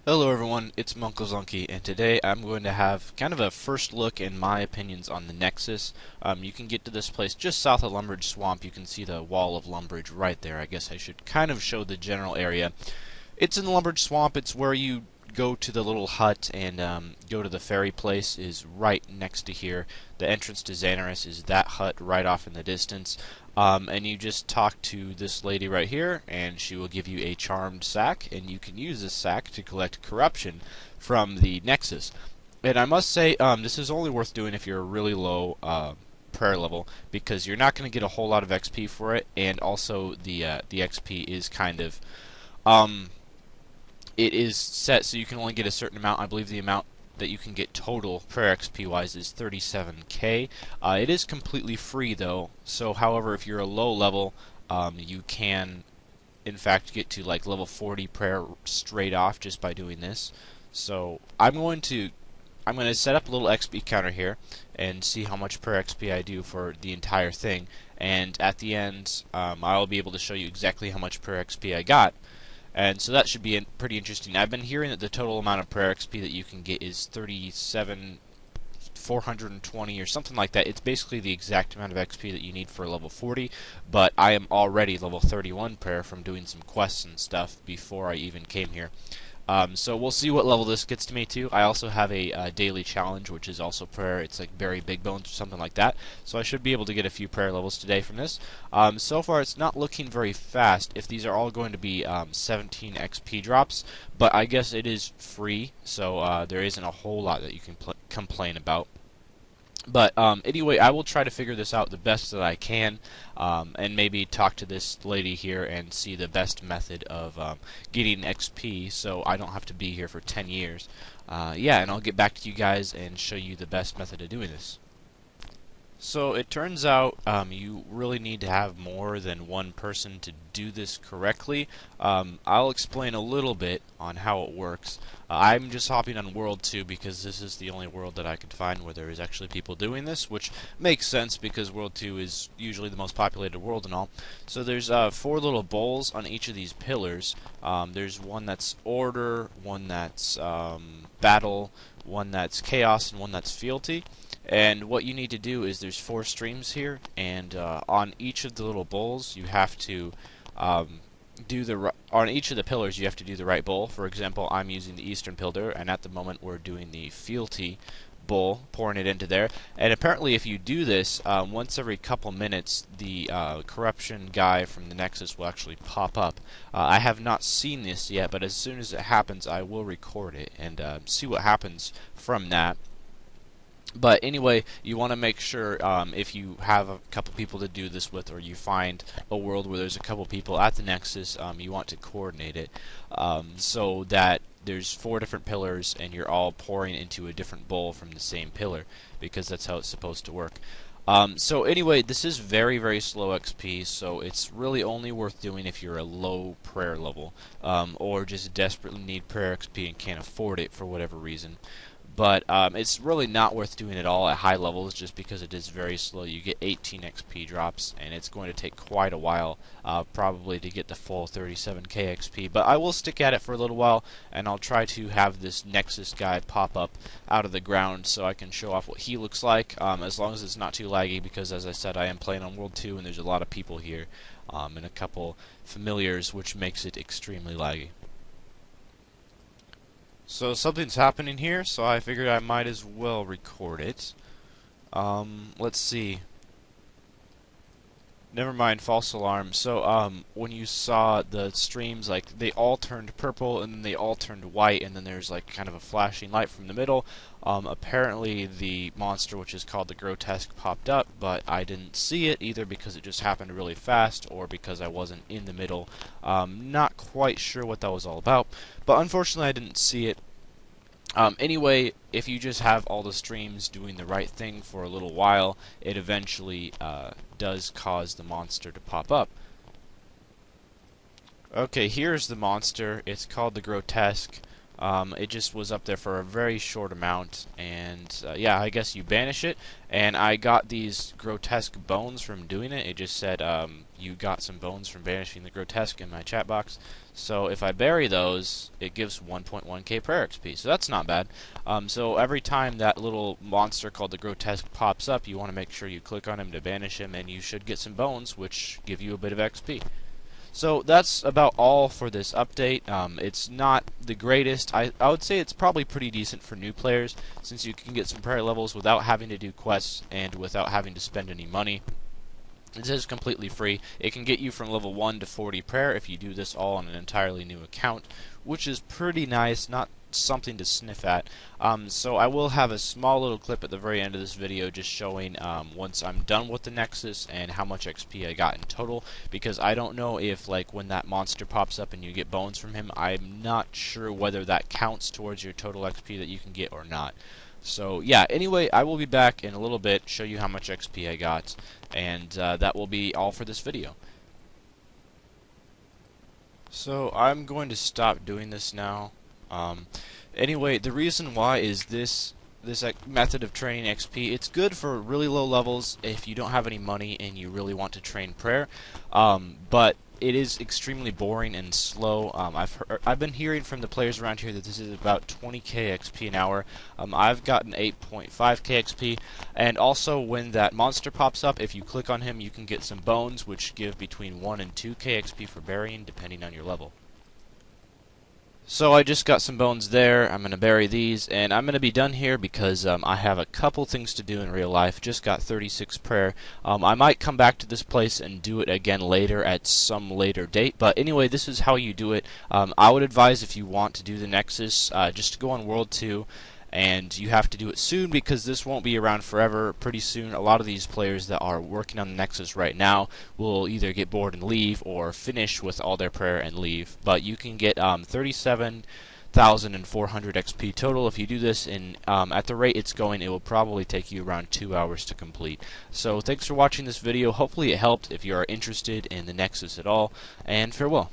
Hello everyone, it's Zunky, and today I'm going to have kind of a first look in my opinions on the Nexus. You can get to this place just south of Lumbridge Swamp. You can see the wall of Lumbridge right there. I guess I should kind of show the general area. It's in Lumbridge Swamp. It's where you go to the little hut and go to the ferry place is right next to here. The entrance to Xanaris is that hut right off in the distance. And you just talk to this lady right here, and she will give you a charmed sack, and you can use this sack to collect corruption from the Nexus. And I must say, this is only worth doing if you're a really low prayer level, because you're not going to get a whole lot of XP for it, and also the XP is kind of it is set so you can only get a certain amount. I believe the amount that you can get total prayer XP wise is 37k. It is completely free though, so however if you're a low level, you can in fact get to like level 40 prayer straight off just by doing this. So I'm going to set up a little XP counter here and see how much prayer XP I do for the entire thing, and at the end I'll be able to show you exactly how much prayer XP I got. And so that should be pretty interesting. I've been hearing that the total amount of prayer XP that you can get is 37,420 or something like that. It's basically the exact amount of XP that you need for level 40, but I am already level 31 prayer from doing some quests and stuff before I even came here. So we'll see what level this gets to me to. I also have a daily challenge, which is also prayer. It's like bury big bones or something like that. So I should be able to get a few prayer levels today from this. So far, it's not looking very fast. If these are all going to be 17 XP drops, but I guess it is free, so there isn't a whole lot that you can complain about. But anyway, I will try to figure this out the best that I can, and maybe talk to this lady here and see the best method of getting XP so I don't have to be here for 10 years. Yeah, and I'll get back to you guys and show you the best method of doing this. So it turns out you really need to have more than one person to do this correctly. I'll explain a little bit on how it works. I'm just hopping on World 2 because this is the only world that I could find where there is actually people doing this, which makes sense because World 2 is usually the most populated world and all. So there's 4 little bowls on each of these pillars. There's one that's Order, one that's Battle, one that's Chaos, and one that's Fealty. And what you need to do is there's 4 streams here, and on each of the little bowls you have to on each of the pillars you have to do the right bowl. For example, I'm using the Eastern Pillar, and at the moment we're doing the Fealty bowl, pouring it into there. And apparently if you do this once every couple minutes, the corruption guy from the Nexus will actually pop up. I have not seen this yet, but as soon as it happens I will record it and see what happens from that. But anyway, you want to make sure if you have a couple people to do this with, or you find a world where there's a couple people at the Nexus, you want to coordinate it so that there's 4 different pillars and you're all pouring into a different bowl from the same pillar, because that's how it's supposed to work. So anyway, this is very, very slow XP, so it's really only worth doing if you're a low prayer level, or just desperately need prayer XP and can't afford it for whatever reason. But it's really not worth doing at all at high levels just because it is very slow. You get 18 XP drops, and it's going to take quite a while probably to get the full 37k XP. But I will stick at it for a little while, and I'll try to have this Nexus guy pop up out of the ground so I can show off what he looks like, as long as it's not too laggy, because as I said, I am playing on World 2 and there's a lot of people here and a couple familiars, which makes it extremely laggy. So something's happening here, so I figured I might as well record it. Let's see. Never mind, false alarm. So, when you saw the streams, like, they all turned purple, and then they all turned white, and then there's, like, kind of a flashing light from the middle. Apparently the monster, which is called the Grotesque, popped up, but I didn't see it, either because it just happened really fast, or because I wasn't in the middle. Not quite sure what that was all about, but unfortunately I didn't see it. Anyway, if you just have all the streams doing the right thing for a little while, it eventually does cause the monster to pop up. Okay, here's the monster. It's called the Grotesque. It just was up there for a very short amount, and yeah, I guess you banish it. And I got these grotesque bones from doing it. It just said you got some bones from banishing the grotesque in my chat box. So if I bury those, it gives 1.1k prayer XP. So that's not bad. So every time that little monster called the grotesque pops up, you want to make sure you click on him to banish him, and you should get some bones, which give you a bit of XP. So that's about all for this update. It's not the greatest. I would say it's probably pretty decent for new players, since you can get some prayer levels without having to do quests and without having to spend any money. This is completely free. It can get you from level 1 to 40 prayer if you do this all on an entirely new account, which is pretty nice, not something to sniff at. So I will have a small little clip at the very end of this video just showing once I'm done with the Nexus and how much XP I got in total, because I don't know if, like, when that monster pops up and you get bones from him, I'm not sure whether that counts towards your total XP that you can get or not. So yeah, anyway, I will be back in a little bit, show you how much XP I got, and that will be all for this video. So I'm going to stop doing this now. Anyway, the reason why is this method of training XP. It's good for really low levels if you don't have any money and you really want to train prayer, but it is extremely boring and slow. I've been hearing from the players around here that this is about 20k XP an hour. I've gotten 8.5k XP, and also when that monster pops up, if you click on him, you can get some bones, which give between 1 and 2k XP for burying, depending on your level. So I just got some bones there. I'm going to bury these, and I'm going to be done here because I have a couple things to do in real life. Just got 36 prayer. I might come back to this place and do it again later at some later date. But anyway, this is how you do it. I would advise, if you want to do the Nexus, just to go on World 2. And you have to do it soon because this won't be around forever. Pretty soon, a lot of these players that are working on the Nexus right now will either get bored and leave, or finish with all their prayer and leave. But you can get 37,400 XP total if you do this, and at the rate it's going, it will probably take you around 2 hours to complete. So thanks for watching this video. Hopefully it helped if you are interested in the Nexus at all, and farewell.